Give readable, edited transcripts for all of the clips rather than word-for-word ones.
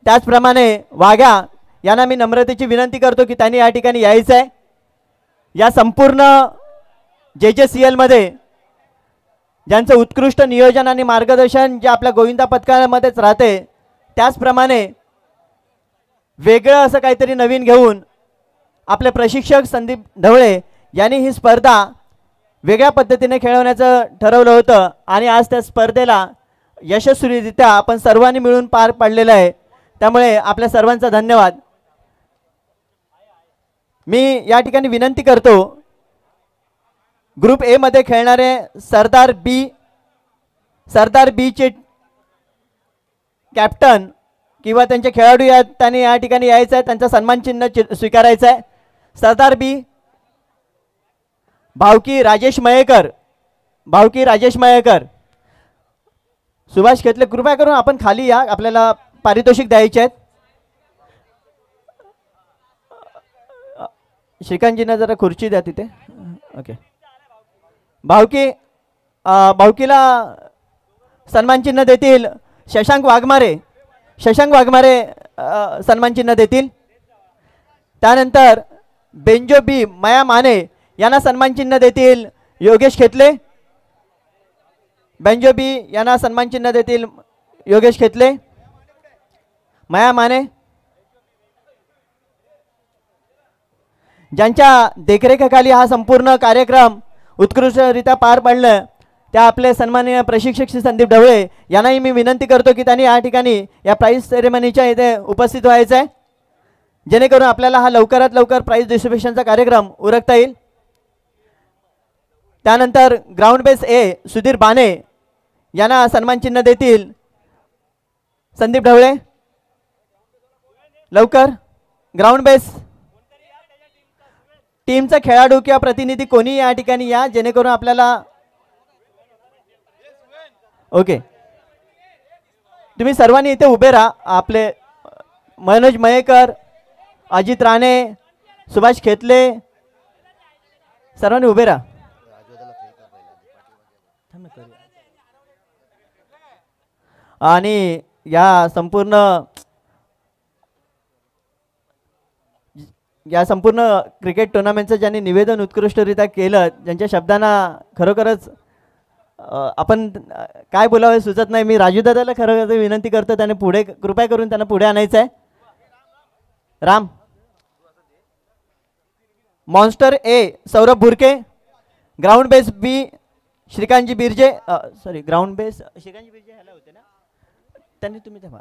त्याचप्रमाणे वाघ्या यांना मी नम्रतेची विनंती करतो की त्यांनी या ठिकाणी यायचं आहे. या संपूर्ण JJCL मध्ये ज्यांचं उत्कृष्ट नियोजन आणि मार्गदर्शन जे आपल्या गोविंदा पथकामध्येच राहते, त्याचप्रमाणे वेगळं असं काहीतरी नवीन घेऊन आपले प्रशिक्षक संदीप ढवळे यांनी ही स्पर्धा वेगळ्या पद्धतीने खेळवण्याचं ठरवलं होतं आणि आज त्या स्पर्धेला यशस्वीरित्या आपण सर्वांनी मिळून पार पाडलेलं आहे. त्यामुळे आपल्या सर्वांचा धन्यवाद. मी या ठिकाणी विनंती करतो ग्रुप ए मध्ये खेळणारे सरदार बी चे कॅप्टन किंवा त्यांचे खेळाडू या त्यांनी या ठिकाणी यायचं आहे, त्यांचा सन्मान चिन्ह स्वीकारायचं आहे. सरदार बी भावकी राजेश मयेकर, सुभाष खेतले, कृपया करून आपण खाली या, आपल्याला पारितोषिक द्यायचे आहेत. श्रीकांतजींना जरा खुर्ची द्या तिथे. ओके. भावकीला सन्मान चिन्ह देतील शशांक वाघमारे सन्मान चिन्ह देतील. त्यानंतर बेंजो बी माया माने यांना सन्मान चिन्ह देतील योगेश खेतले. बेंजो बी यांना सन्मान चिन्ह देतील योगेश खेतले. माया माने ज्यांच्या देखरेखीखाली हा संपूर्ण कार्यक्रम उत्कृष्टरित्या पार पाडलं त्या आपले सन्माननीय प्रशिक्षक श्री संदीप ढवळे यांनाही मी विनंती करतो की त्यांनी या ठिकाणी या प्राइज सेरेमनीच्या इथे उपस्थित व्हायचं आहे, जेणेकरून आपल्याला हा लवकरात लवकर प्राइज डिस्ट्रीब्युशनचा कार्यक्रम उरकता येईल. त्यानंतर ग्राउंड बेस ए सुधीर बाने यांना सन्मान चिन्ह देतील संदीप ढवळे. लवकर ग्राउंड बेस टीमचा खेळाडू किंवा प्रतिनिधी कोणी या ठिकाणी या, जेणेकरून आपल्याला ओके तुम्ही सर्वांनी इथे उभे राहा. आपले मनोज मयेकर, अजित राणे, सुभाष खेतले सर्वांनी उभे राहा. आणि या संपूर्ण क्रिकेट टुर्नामेंटचं ज्यांनी निवेदन उत्कृष्टरित्या केलं, ज्यांच्या शब्दांना खरोखरच आपण काय बोलावे सुचत नाही. मी राजू दादाला खरं विनंती करतो त्याने पुढे कृपया करून त्यांना पुढे आणायचं आहे. राम. मॉन्स्टर ए सौरभ भुरके, ग्राउंड बेस बी श्रीकांतजी बिर्जे, ग्राउंड बेस श्रीकांतजी बिर्जे ह्याला होते ना त्यांनी, तुम्ही तेव्हा.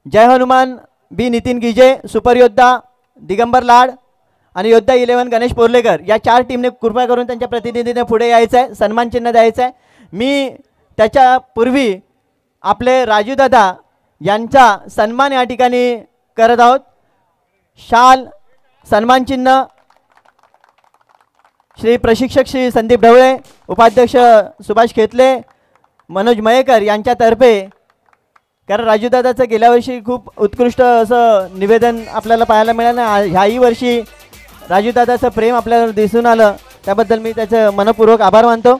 जय हनुमान बी नितीन गिजे, सुपर योद्धा दिगंबर लाड आणि योद्धा 11 गणेश पोर्लेकर या 4 टीमने कृपया करून त्यांच्या प्रतिनिधीने पुढे यायचं आहे, सन्मान चिन्ह द्यायचं आहे. मी त्याच्यापूर्वी आपले राजू दादा यांचा सन्मान या ठिकाणी करत आहोत. शाल, सन्मान चिन्ह श्री प्रशिक्षक श्री संदीप ढवळे, उपाध्यक्ष सुभाष खेतले, मनोज मयेकर यांच्यातर्फे. कारण राजूदादाचं गेल्या वर्षी खूप उत्कृष्ट असं निवेदन आपल्याला पाहायला मिळालं. ह्याही वर्षी राजूदादाचं प्रेम आपल्याला दिसून आलं, त्याबद्दल मी त्याचं मनपूर्वक आभार मानतो.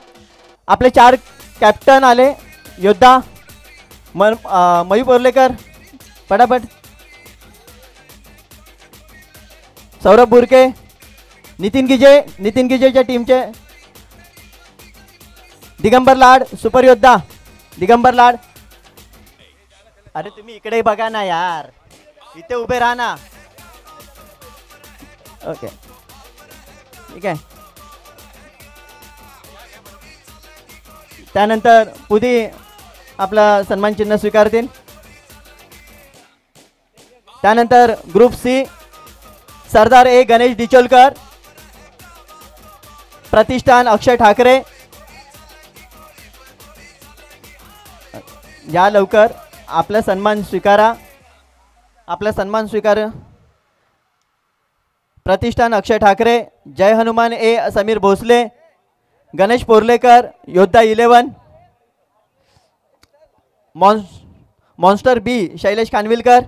आपले 4 कॅप्टन आले. योद्धा मयू पोर्लेकर पटापट, सौरभ बुरके, नितीन गिजेच्या टीमचे दिगंबर लाड, सुपर योद्धा दिगंबर लाड. अरे तुम्ही इकडे बघा ना यार, इथे उभे राहा ना. ओके ठीक आहे. त्यानंतर पुढे आपला सन्मान चिन्ह स्वीकारतील. त्यानंतर ग्रुप सी सरदार ए गणेश डिचोलकर, प्रतिष्ठान अक्षय ठाकरे. या लवकर आपला सन्मान स्वीकारा. प्रतिष्ठान अक्षय ठाकरे, जय हनुमान ए समीर भोसले, गणेश पोर्लेकर, योद्धा 11, मॉन्स्टर बी शैलेश खानविलकर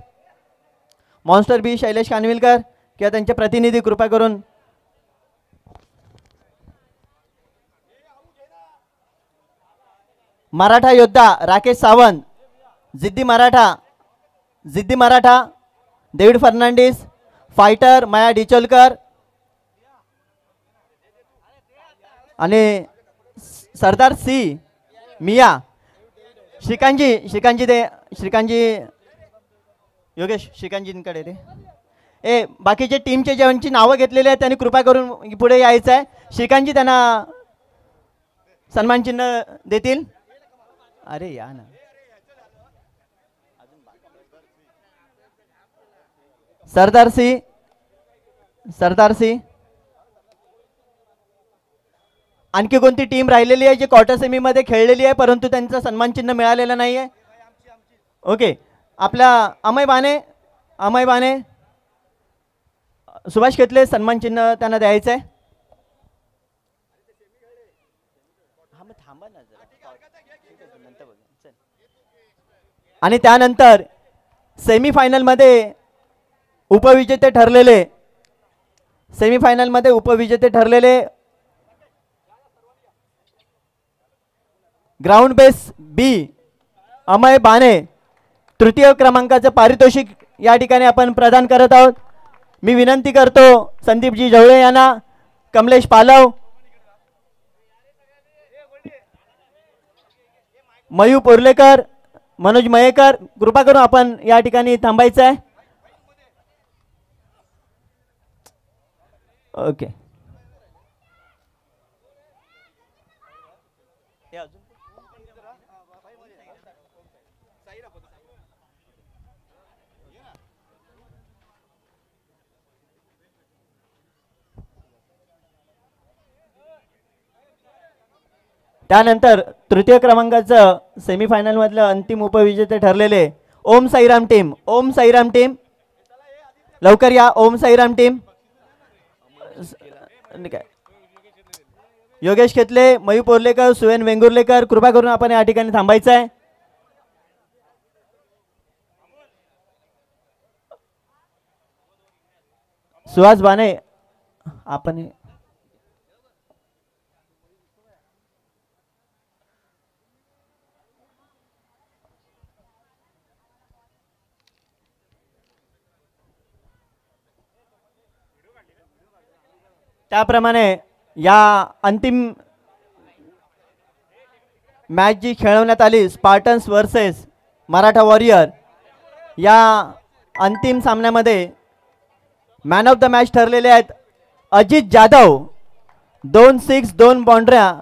किंवा त्यांचे प्रतिनिधी कृपा करून. मराठा योद्धा राकेश सावंत, जिद्दी मराठा जिद्दी मराठा, डेव्हिड फर्नांडिस, फायटर माया डिचोलकर आणि सरदार सी मिया. श्रीकांतजी योगेश श्रीकांतजींकडे रे. बाकीचे टीमचे ज्यांची नावं घेतलेली आहेत त्यांनी कृपा करून पुढे यायचं आहे. श्रीकांतजी त्यांना सन्मान चिन्ह देतील. अरे या ना. सरदार सी आणखी कोणती टीम राहिलेली आहे जी क्वार्टर सेमीमध्ये खेळलेली आहे परंतु त्यांचा सन्मान चिन्ह मिळालेला नाही आहे? ओके, आपल्या अमय बाने सुभाष खेतले सन्मान चिन्ह त्यांना द्यायचं आहे. आणि त्यानंतर सेमीफायनलमध्ये उपविजेते ठरलेले ग्राउंड बेस बी अमय बाने तृतीय क्रमांकाचं पारितोषिक या ठिकाणी आपण प्रदान करत आहोत. मी विनंती करतो संदीपजी जवळे यांना, कमलेश पालव, मयू पोर्लेकर, मनोज मयेकर, कृपा करून आपण या ठिकाणी थांबायचं आहे. ओके, त्यानंतर तृतीय क्रमांकाचं सेमीफायनल मधलं अंतिम उपविजेते ठरलेले ओम साईराम टीम लवकर या. ओम साईराम टीम योगेश खेतले, मयू पोर्लेकर, सुवेन वेंगुर्लेकर, कृपा करून आपण या ठिकाणी थांबायचं आहे. सुहास बाने आपण त्याप्रमाणे या अंतिम मॅच जी खेळवण्यात आली स्पार्टन्स वर्सेस मराठा वॉरियर, या अंतिम सामन्यामध्ये मॅन ऑफ द मॅच ठरलेले आहेत अजित जाधव. 2 सिक्स 2 बाउंड्र्या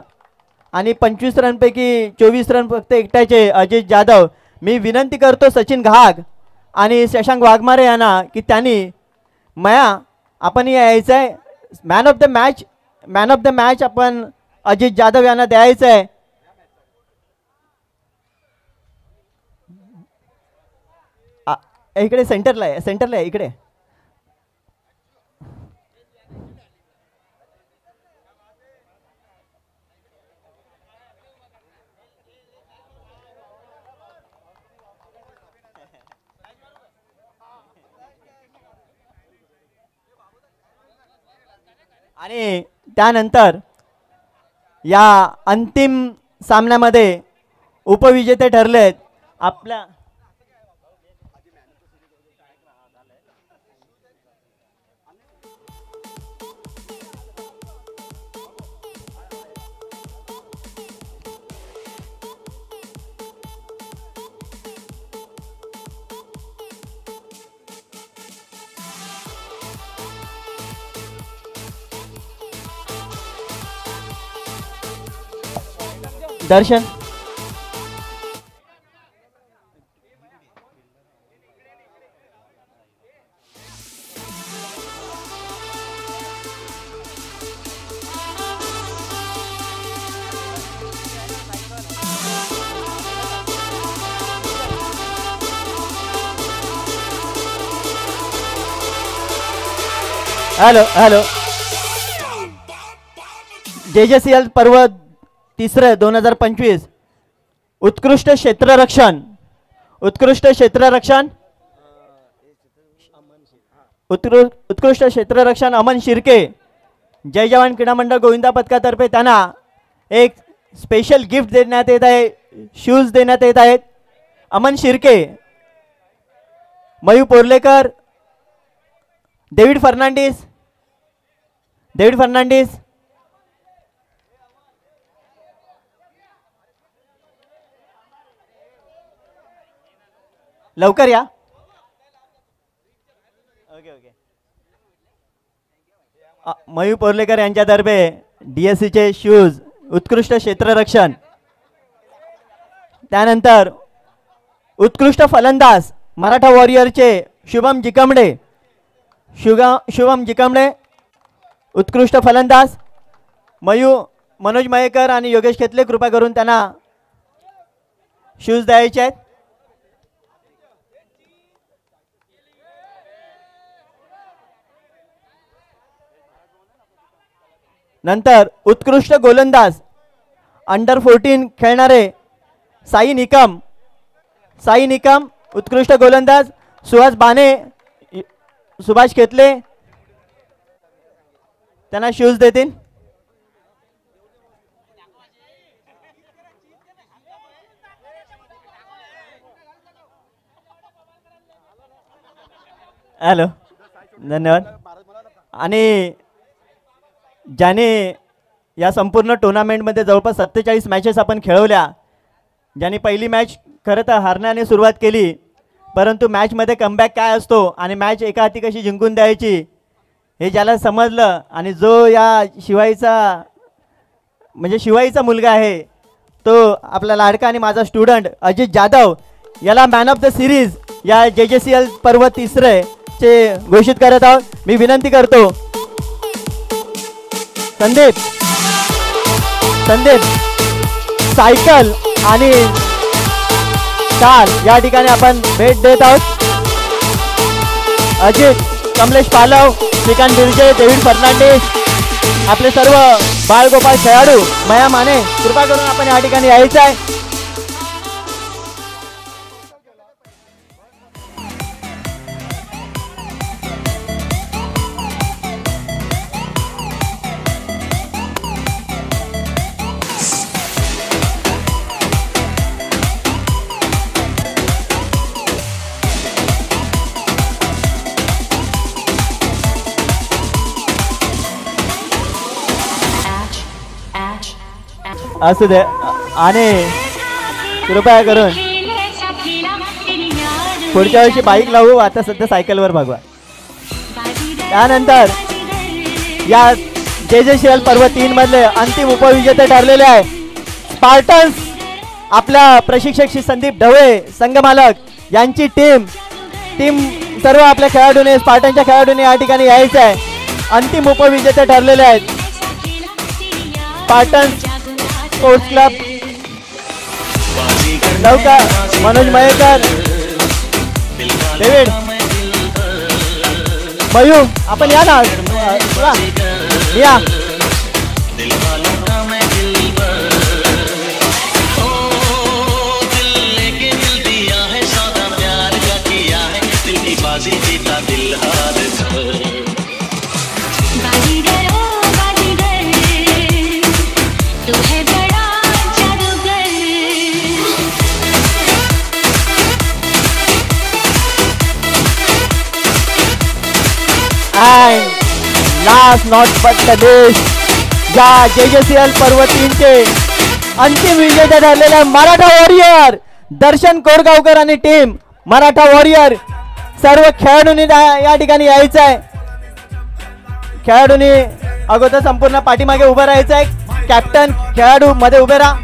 आणि 25 रनपैकी 24 रन फक्त एकट्याचे अजित जाधव. मी विनंती करतो सचिन घाग आणि शशांक वाघमारे यांना की त्यांनी आपण यायचं आहे. मॅन ऑफ द मॅच आपण अजित जाधव यांना द्यायचं आहे. इकडे सेंटरला आहे इकडे. आणि त्यानंतर या अंतिम सामन्यामध्ये उपविजेते ठरलेत आपल्या दर्शन. हॅलो JJCL पर्व 3 2025 उत्कृष्ट क्षेत्ररक्षण अमन शिर्के जय जवान क्रीडा मंडळ गोविंदा पथकातर्फे त्यांना एक स्पेशल गिफ्ट देण्यात येत आहे. शूज देण्यात येत आहेत. अमन शिर्के मयूर पोर्लेकर, डेव्हिड फर्नांडिस, लवकर या. मयूर पोर्लेकर यांच्यातर्फे DSCचे शूज, उत्कृष्ट क्षेत्ररक्षण. त्यानंतर उत्कृष्ट फलंदाज मराठा वॉरियरचे शुभम जिकमडे उत्कृष्ट फलंदाज. मनोज मयेकर आणि योगेश खेतले, कृपा करून त्यांना शूज द्यायचे आहेत. नंतर उत्कृष्ट गोलंदाज अंडर 14 खेळणारे साई निकम उत्कृष्ट गोलंदाज. सुभाष खेतले त्यांना शूज देतील. हॅलो, धन्यवाद. आणि ज्याने या संपूर्ण टुर्नामेंटमध्ये जवळपास 47 मॅचेस आपण खेळवल्या, ज्यांनी पहिली मॅच खरं तर हारण्याने सुरुवात केली, परंतु मॅचमध्ये कमबॅक काय असतो आणि मॅच एका हाती कशी जिंकून द्यायची हे ज्याला समजलं, आणि जो या शिवाईचा मुलगा आहे तो आपला लाडका आणि माझा स्टुडंट अजित जाधव, याला मॅन ऑफ द सिरीज या JJCL पर्व 3 चे घोषित करत आहोत. मी विनंती करतो संदीप सायकल आणि कार या ठिकाणी आपण भेट देत आहोत. अजित, कमलेश पालव, श्रीकांत बिरजे, डेव्हिड फर्नांडिस, आपले सर्व बाळगोपाळ खेळाडू, मया माने, कृपा करून आपण या ठिकाणी यायचं आहे. असू दे. आणि कृपया करून पुढच्या वर्षी बाईक लावू, आता सध्या सायकलवर भागवा. त्यानंतर या JJCL पर्व 3 मधले अंतिम उपविजेते ठरलेले आहे स्पार्टन्स. आपल्या प्रशिक्षक श्री संदीप ढवळे, संघमालक यांची टीम सर्व आपल्या खेळाडूने, स्पार्टनच्या खेळाडूने या ठिकाणी यायचं आहे. अंतिम उपविजेते ठरलेले आहेत स्पार्टन्स स्पोर्ट्स क्लब. लवकर मनोज मयेकर, डेव्हिड, मयूर, आपण या ना, या. And last not but the least, या JJCL पर्व 3 चे अंतिम विजेते ठरलेले मराठा वॉरियर दर्शन कोरगावकर आणि टीम. मराठा वॉरियर सर्व खेळाडूंनी या ठिकाणी यायचं आहे. खेळाडूंनी अगोदर संपूर्ण पाठीमागे उभं राहायचं आहे. कॅप्टन, खेळाडू मध्ये उभे राहा,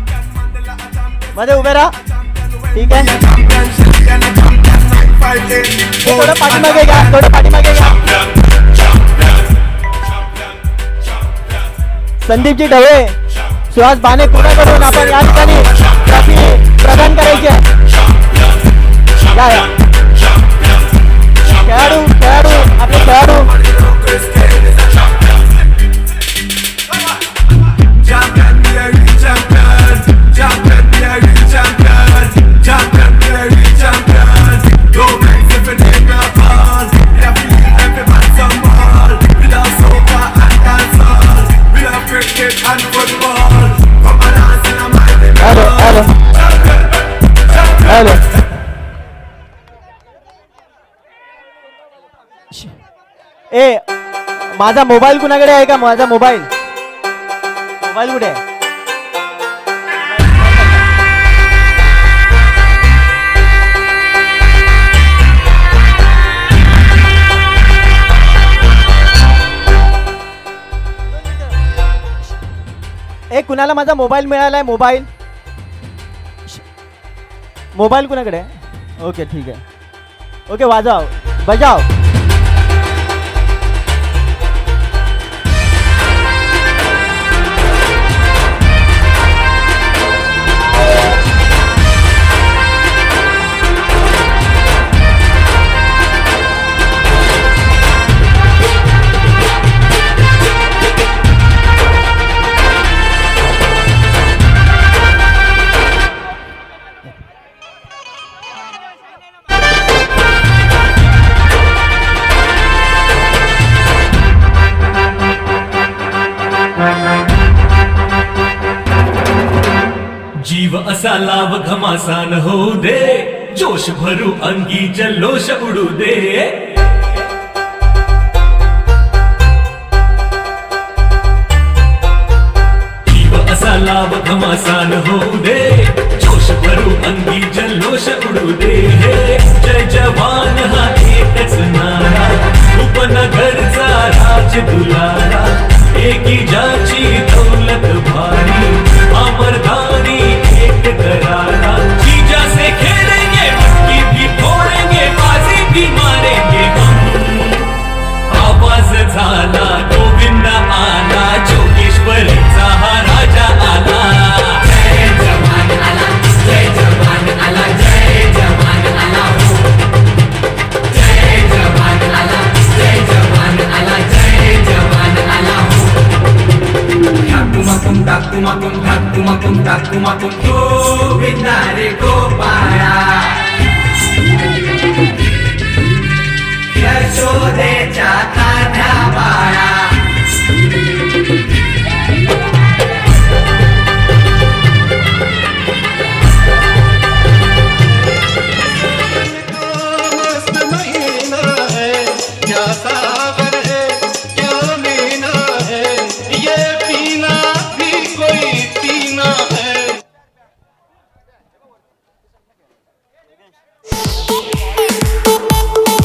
ठीक आहे. थोडं पाठीमागे घ्या, संदीपजी ढवळे, सुहास बाने, कृपा करून आपण या ठिकाणी ट्रॉफी प्रदान करायची आहे. खेळाडू आपले खेळाडू. ए माझा मोबाईल कुणाकडे आहे का? माझा मोबाईल मोबाईल कुठे आहे? ए कुणाला माझा मोबाईल मिळालाय? मोबाईल मोबाईल कुणाकडे आहे? ओके ठीक आहे. ओके वाजव बजाव. जीव असा लाव घमासान होऊ दे, जोश भरू अंगी जल्लोष उडू दे. जीव असा लाव घमासान होऊ दे, जोश भरू अंगी जल्लोष उडू दे. जय जवान हा एकच नारा, उपनगरचा राज दुलारा, एकी जाची दौलत भारी, अमरदानी एक करारा. जीजा से खेलेंगे, मटकी भी फोड़ेंगे, बाजी भी मारेंगे हम. आवाज झाला गोविंद आला, जोगेश्वरीचा हा राजा आला. जय जवान आला, जय जवान आला, जय जवान आला. जय जवान आला, जय जवान आला, जय जवान आला. Takumakum, takumakum, takumakum, takumakum.